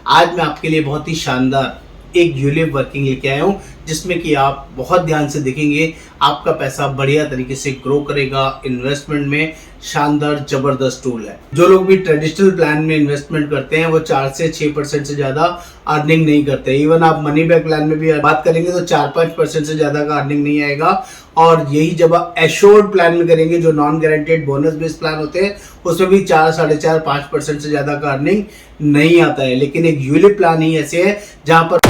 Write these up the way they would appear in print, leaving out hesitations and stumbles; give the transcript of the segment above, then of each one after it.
आज मैं आपके लिए बहुत ही शानदार एक यूलिप वर्किंग लेके आया हूँ, जिसमें कि आप बहुत ध्यान से देखेंगे आपका पैसा बढ़िया तरीके से ग्रो करेगा। इन्वेस्टमेंट में शानदार जबरदस्त टूल है। जो लोग भी ट्रेडिशनल प्लान में इन्वेस्टमेंट करते हैं वो 4 से 6% से ज़्यादा अर्निंग नहीं करते। इवन आप मनी बैक प्लान में भी बात करेंगे तो 4-5% से ज़्यादा का अर्निंग नहीं आएगा। और यही जब आप एश्योर्ड प्लान में करेंगे, जो non guaranteed bonus based plan होते हैं, उसमें भी 4-4.5-5% से ज़्यादा का अर्निंग नहीं आता है। लेकिन एक यूलिप प्लान ही ऐसे है जहाँ पर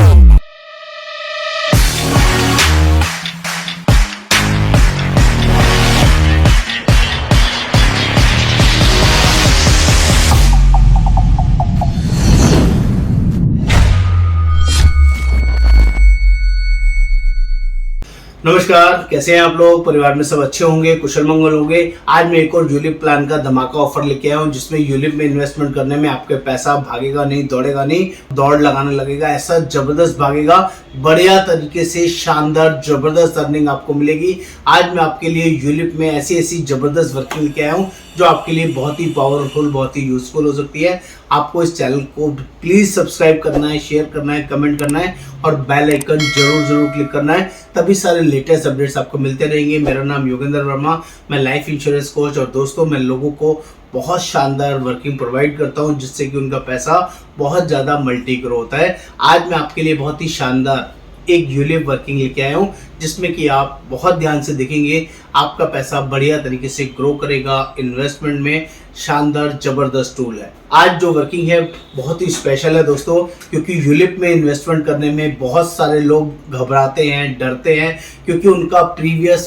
नमस्कार, कैसे हैं आप लोग? परिवार में सब अच्छे होंगे, कुशल मंगल होंगे। आज मैं एक और यूलिप प्लान का धमाका ऑफर लेके आया हूं, जिसमें यूलिप में इन्वेस्टमेंट करने में आपके पैसा भागेगा नहीं, दौड़ेगा नहीं, दौड़ लगाने लगेगा। ऐसा जबरदस्त भागेगा, बढ़िया तरीके से शानदार जबरदस्त अर्निंग आपको मिलेगी। आज मैं आपके लिए यूलिप में ऐसी जबरदस्त वर्किंग लेके आया हूँ जो आपके लिए बहुत ही पावरफुल, बहुत ही यूजफुल हो सकती है। आपको इस चैनल को प्लीज सब्सक्राइब करना है, शेयर करना है, कमेंट करना है और बेल आइकन जरूर क्लिक करना है, तभी सारे लेटेस्ट अपडेट्स आपको मिलते रहेंगे। मेरा नाम योगेंद्र वर्मा, मैं लाइफ इंश्योरेंस कोच और दोस्तों मैं लोगों को बहुत शानदार वर्किंग प्रोवाइड करता हूं, जिससे कि उनका पैसा बहुत ज़्यादा मल्टी ग्रो होता है। आज मैं आपके लिए बहुत ही शानदार एक यूलिप वर्किंग लेके आया हूँ, जिसमें कि आप बहुत ध्यान से देखेंगे आपका पैसा बढ़िया तरीके से ग्रो करेगा। इन्वेस्टमेंट में शानदार जबरदस्त टूल है। आज जो वर्किंग है बहुत ही स्पेशल है दोस्तों, क्योंकि यूलिप में इन्वेस्टमेंट करने में बहुत सारे लोग घबराते हैं, डरते हैं, क्योंकि उनका प्रीवियस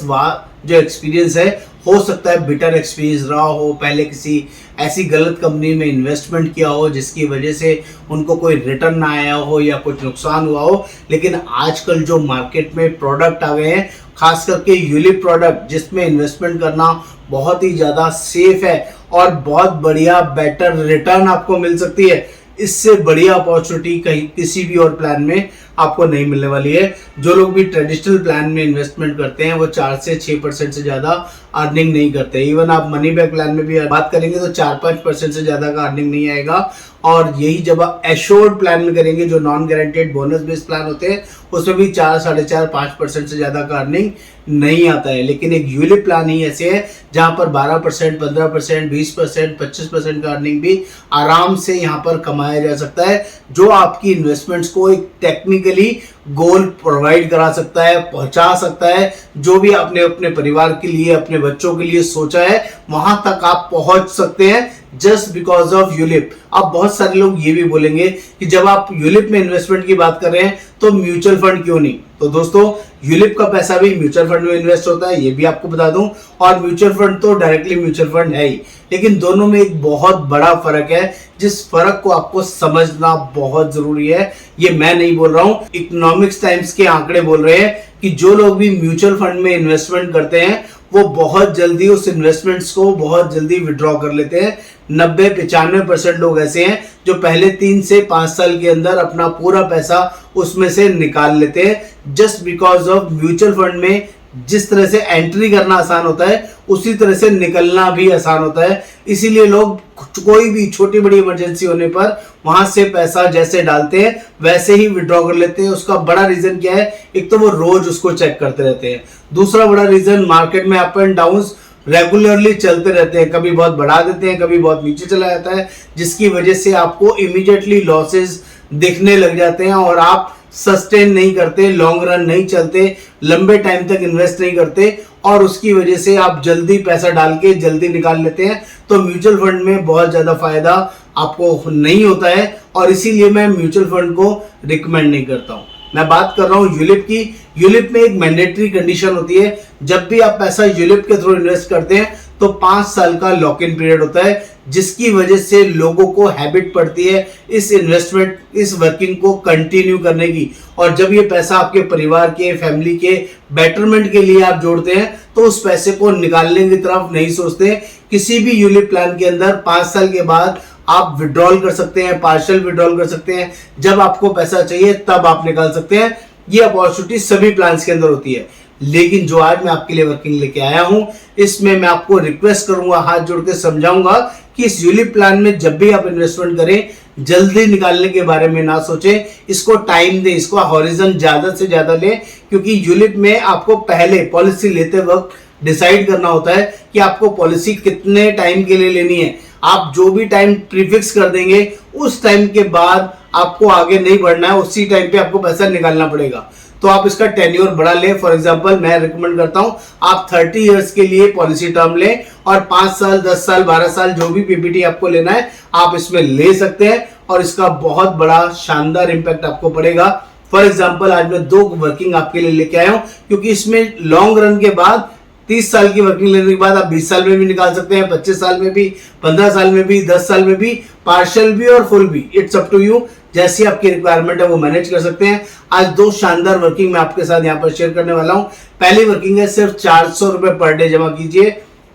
जो एक्सपीरियंस है, हो सकता है बिटर एक्सपीरियंस रहा हो, पहले किसी ऐसी गलत कंपनी में इन्वेस्टमेंट किया हो जिसकी वजह से उनको कोई रिटर्न ना आया हो या कुछ नुकसान हुआ हो। लेकिन आजकल जो मार्केट में प्रोडक्ट आ गए हैं, खास करके यूलिप प्रोडक्ट, जिसमें इन्वेस्टमेंट करना बहुत ही ज़्यादा सेफ है और बहुत बढ़िया बेटर रिटर्न आपको मिल सकती है। इससे बढ़िया अपॉर्चुनिटी कहीं किसी भी और प्लान में आपको नहीं मिलने वाली है। जो लोग भी ट्रेडिशनल प्लान में इन्वेस्टमेंट करते हैं वो 4 से 6% से ज़्यादा अर्निंग नहीं करते। इवन आप मनी बैक प्लान में भी बात करेंगे तो 4-5% से ज़्यादा का अर्निंग नहीं आएगा। और यही जब आप एश्योर्ड प्लान में करेंगे, जो non guaranteed bonus based plan होते हैं, उसमें भी 4-4.5% से ज़्यादा का अर्निंग नहीं आता है। लेकिन एक यूलिप प्लान ही ऐसे है जहाँ पर 12%, 15%, 20%, 25% का अर्निंग भी आराम से यहाँ पर कमाया जा सकता है, जो आपकी इन्वेस्टमेंट्स को एक टेक्निकली गोल प्रोवाइड करा सकता है, पहुंचा सकता है। जो भी आपने अपने परिवार के लिए, अपने बच्चों के लिए सोचा है, वहां तक आप पहुंच सकते हैं जस्ट बिकॉज ऑफ यूलिप। अब बहुत सारे लोग ये भी बोलेंगे कि जब आप यूलिप में इन्वेस्टमेंट की बात कर रहे हैं तो म्यूचुअल फंड क्यों नहीं? तो दोस्तों, यूलिप का पैसा भी म्यूचुअल फंड में इन्वेस्ट होता है, ये भी आपको बता दूं। और म्यूचुअल फंड तो डायरेक्टली म्यूचुअल फंड है ही, लेकिन दोनों में एक बहुत बड़ा फर्क है, जिस फर्क को आपको समझना बहुत जरूरी है। ये मैं नहीं बोल रहा हूं, इकोनॉमिक्स टाइम्स के आंकड़े बोल रहे हैं कि जो लोग भी म्यूचुअल फंड में इन्वेस्टमेंट करते हैं वो बहुत जल्दी उस इन्वेस्टमेंट्स को बहुत जल्दी विड्रॉ कर लेते हैं। 90-95% लोग ऐसे हैं जो पहले 3 से 5 साल के अंदर अपना पूरा पैसा उसमें से निकाल लेते हैं, just because of mutual fund में जिस तरह से एंट्री करना आसान होता है, उसी तरह से निकलना भी आसान होता है। इसीलिए लोग कोई भी छोटी बड़ी इमरजेंसी होने पर वहां से पैसा जैसे डालते हैं वैसे ही विड्रॉ कर लेते हैं। उसका बड़ा रीजन क्या है? एक तो वो रोज उसको चेक करते रहते हैं। दूसरा बड़ा रीजन, मार्केट में अप एंड डाउन्स रेगुलरली चलते रहते हैं, कभी बहुत बढ़ा देते हैं, कभी बहुत नीचे चला जाता है, जिसकी वजह से आपको इमीडिएटली लॉसेस दिखने लग जाते हैं और आप सस्टेन नहीं करते, लॉन्ग रन नहीं चलते, लंबे टाइम तक इन्वेस्ट नहीं करते और उसकी वजह से आप जल्दी पैसा डाल के जल्दी निकाल लेते हैं। तो म्यूचुअल फंड में बहुत ज्यादा फायदा आपको नहीं होता है और इसीलिए मैं म्यूचुअल फंड को रिकमेंड नहीं करता हूं। मैं बात कर रहा हूं यूलिप की। यूलिप में एक मैंडेटरी कंडीशन होती है, जब भी आप पैसा यूलिप के थ्रू इन्वेस्ट करते हैं तो 5 साल का लॉक इन पीरियड होता है, जिसकी वजह से लोगों को हैबिट पड़ती है इस इन्वेस्टमेंट, इस वर्किंग को कंटिन्यू करने की। और जब ये पैसा आपके परिवार के, फैमिली के बेटरमेंट के लिए आप जोड़ते हैं तो उस पैसे को निकालने की तरफ नहीं सोचते। किसी भी यूलिप प्लान के अंदर 5 साल के बाद आप विड्रॉल कर सकते हैं, पार्शियल विड्रॉल कर सकते हैं। जब आपको पैसा चाहिए तब आप निकाल सकते हैं। ये अपॉर्चुनिटी सभी प्लान्स के अंदर होती है। लेकिन जो आज मैं आपके लिए वर्किंग लेके आया हूं, इसमें मैं आपको रिक्वेस्ट करूंगा, हाथ जोड़ के समझाऊंगा कि इस यूलिप प्लान में जब भी आप इन्वेस्टमेंट करें, जल्दी निकालने के बारे में ना सोचें, इसको टाइम दें, इसको हॉरिजन ज्यादा से ज्यादा लें, क्योंकि यूलिप में आपको पहले पॉलिसी लेते वक्त डिसाइड करना होता है कि आपको पॉलिसी कितने टाइम के लिए लेनी है। आप जो भी टाइम प्रीफिक्स कर देंगे उस टाइम के बाद आपको आगे नहीं बढ़ना है, उसी टाइम पे आपको पैसा निकालना पड़ेगा। तो आप इसका टेन्योर बढ़ा लें। फॉर एग्जांपल मैं रिकमेंड करता हूं आप 30 इयर्स के लिए पॉलिसी टर्म लें और 5 साल 10 साल 12 साल जो भी पीपीटी आपको लेना है आप इसमें ले सकते हैं और इसका बहुत बड़ा शानदार इंपैक्ट आपको पड़ेगा। फॉर एग्जाम्पल आज मैं 2 वर्किंग आपके लिए लेके आया हूं, क्योंकि इसमें लॉन्ग रन के बाद 30 साल की वर्किंग लेने के बाद आप 20 साल में भी निकाल सकते हैं, 25 साल में भी, 15 साल में भी, 10 साल में भी, पार्शियल भी और फुल भी। इट्स अप टू यू, जैसी आपकी रिक्वायरमेंट है वो मैनेज कर सकते हैं। आज 2 शानदार वर्किंग मैं आपके साथ यहाँ पर शेयर करने वाला हूँ। पहली वर्किंग है सिर्फ 400 रुपए पर डे जमा कीजिए।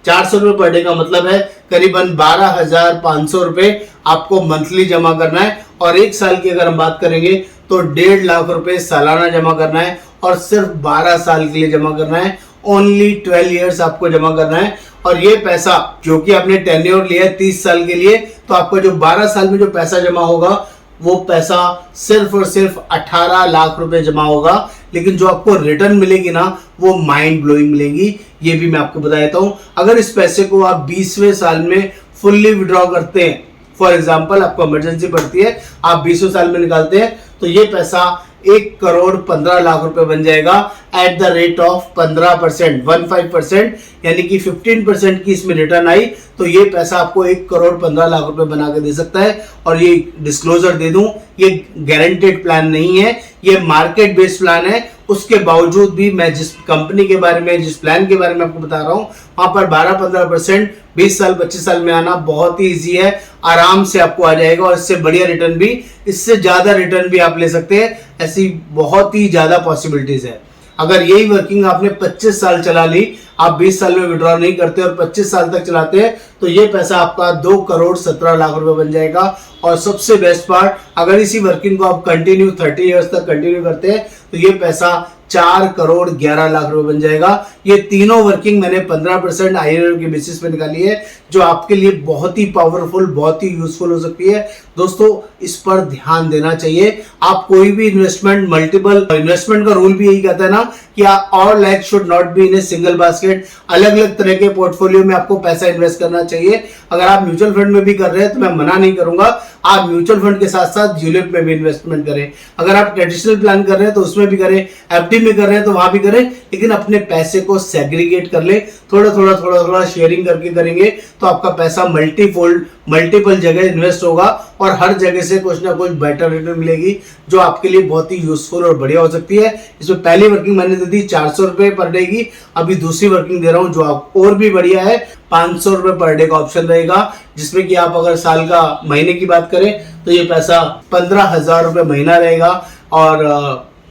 400 रुपए पर डे का मतलब है करीबन 12,500 रुपए आपको मंथली जमा करना है, और 1 साल की अगर हम बात करेंगे तो 1.5 लाख रुपए सालाना जमा करना है, और सिर्फ 12 साल के लिए जमा करना है। ओनली 12 इयर्स आपको जमा करना है, और ये पैसा जो कि आपने टेन्योर लिया है 30 साल के लिए, तो आपका जो 12 साल में जो पैसा जमा होगा वो पैसा सिर्फ और सिर्फ 18 लाख रुपए जमा होगा। लेकिन जो आपको रिटर्न मिलेगी ना वो माइंड ब्लोइंग मिलेगी, ये भी मैं आपको बता देता हूं। अगर इस पैसे को आप 20वें साल में फुल्ली विड्रॉ करते हैं, फॉर एग्जाम्पल आपको इमरजेंसी पड़ती है, आप 20वें साल में निकालते हैं, तो ये पैसा 1,15,00,000 रुपए बन जाएगा एट द रेट ऑफ 15%, 15%, यानी कि 15% की इसमें रिटर्न आई, तो ये पैसा आपको 1,15,00,000 रुपए बना के दे सकता है। और ये डिस्क्लोजर दे दूं, ये गारंटेड प्लान नहीं है, ये मार्केट बेस्ड प्लान है। उसके बावजूद भी मैं जिस कंपनी के बारे में, जिस प्लान के बारे में आपको बता रहा हूं, वहां पर 12-15% 20 साल 25 साल में आना बहुत ही ईजी है, आराम से आपको आ जाएगा। और इससे बढ़िया रिटर्न भी, इससे ज्यादा रिटर्न भी आप ले सकते हैं, ऐसी बहुत ही ज्यादा पॉसिबिलिटीज है। अगर यही वर्किंग आपने 25 साल चला ली, आप 20 साल में विड्रॉ नहीं करते और 25 साल तक चलाते हैं, तो ये पैसा आपका 2,17,00,000 रुपए बन जाएगा। और सबसे बेस्ट पार्ट, अगर इसी वर्किंग को आप कंटिन्यू 30 इयर्स तक कंटिन्यू करते हैं, तो ये पैसा 4,11,00,000 रुपए बन जाएगा। ये तीनों वर्किंग मैंने 15% आईआरआर के बेसिस पे निकाली है, जो आपके लिए बहुत ही पावरफुल, बहुत ही यूजफुल हो सकती है। दोस्तों इस पर ध्यान देना चाहिए। आप कोई भी इन्वेस्टमेंट, मल्टीपल इन्वेस्टमेंट का रूल भी यही कहता है ना कि all eggs should not be in a single basket. अलग अलग तरह के पोर्टफोलियो में आपको पैसा इन्वेस्ट करना चाहिए। अगर आप म्यूचुअल फंड में भी कर रहे हैं तो मैं मना नहीं करूंगा, आप म्यूचुअल फंड के साथ साथ यूलिप में भी इन्वेस्टमेंट करें। अगर आप ट्रेडिशनल प्लान कर रहे हैं तो उसमें भी करें, एफडी में कर रहे हैं तो वहां भी करें, लेकिन अपने पैसे को सेग्रीगेट कर ले, थोड़ा थोड़ा शेयरिंग करके करेंगे तो आपका पैसा मल्टीफोल्ड, मल्टीपल जगह इन्वेस्ट होगा और हर जगह से कुछ ना कुछ बेटर रिटर्न मिलेगी, जो आपके लिए बहुत ही यूजफुल और बढ़िया हो सकती है। इसमें पहली वर्किंग मैंने दे दी 400 रुपए पर डे की, अभी दूसरी वर्किंग दे रहा हूं जो आप और भी बढ़िया है, 500 रुपए पर डे का ऑप्शन रहेगा, जिसमें कि आप अगर साल का, महीने की बात करें तो ये पैसा 15,000 रुपए महीना रहेगा। और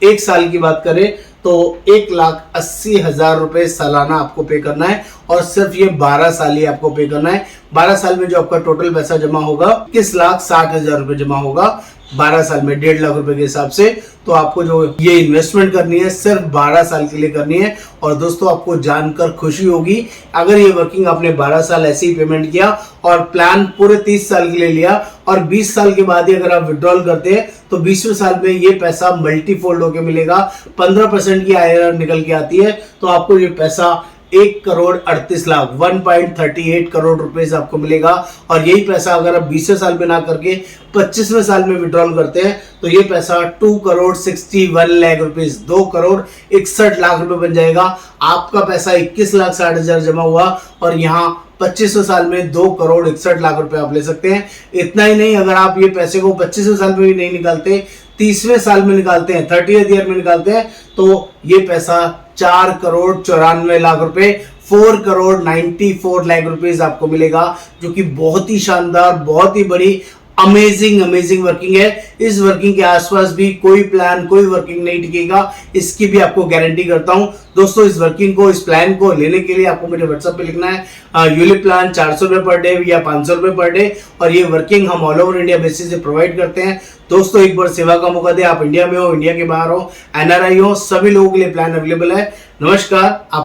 1 साल की बात करें तो 1,80,000 रुपए सालाना आपको पे करना है, और सिर्फ ये 12 साल ही आपको पे करना है। 12 साल में जो आपका टोटल पैसा जमा होगा 21,60,000 रुपए जमा होगा 12 साल में, 1.5 लाख रुपए के हिसाब से। तो आपको जो ये इन्वेस्टमेंट करनी है सिर्फ 12 साल के लिए करनी है। और दोस्तों आपको जानकर खुशी होगी, अगर ये वर्किंग आपने 12 साल ऐसे ही पेमेंट किया और प्लान पूरे 30 साल के लिए लिया, और 20 साल के बाद ही अगर आप विड्रॉल करते हैं तो 20वें साल में ये पैसा मल्टीफोल्ड होकर मिलेगा। 15% की आईआरआर निकल के आती है, तो आपको ये पैसा 1,38,00,000, 1.38 करोड़ रुपए से आपको मिलेगा। और यही पैसा अगर आप 20वें साल में ना करके 25वें साल में विड्रॉल करते हैं तो ये पैसा 2,61,00,000 रुपीज, 2,61,00,000 रुपए बन जाएगा। आपका पैसा 21,60,000 जमा हुआ, और यहाँ 25वें साल में 2,61,00,000 रुपए आप ले सकते हैं। इतना ही नहीं, अगर आप ये पैसे को 25वें साल में भी नहीं निकालते, 30वें साल में निकालते हैं, 30th ईयर में निकालते हैं, तो ये पैसा 4,94,00,000 रुपए, 4,94,00,000 रुपीज आपको मिलेगा, जो कि बहुत ही शानदार, बहुत ही बड़ी अमेजिंग वर्किंग है। इस वर्किंग के आसपास भी कोई प्लान, कोई वर्किंग नहीं टिकेगा, इसकी भी आपको गारंटी करता हूं। दोस्तों इस वर्किंग को, इस प्लान को लेने के लिए आपको मुझे व्हाट्सएप पे लिखना है यूलिप प्लान 400 रुपए पर डे या 500 रुपए पर डे, और ये वर्किंग हम ऑल ओवर इंडिया बेसिस से प्रोवाइड करते हैं। दोस्तों एक बार सेवा का मौका दे, आप इंडिया में हो, इंडिया के बाहर हो, एनआरआई हो, सभी लोगों के लिए प्लान अवेलेबल है। नमस्कार।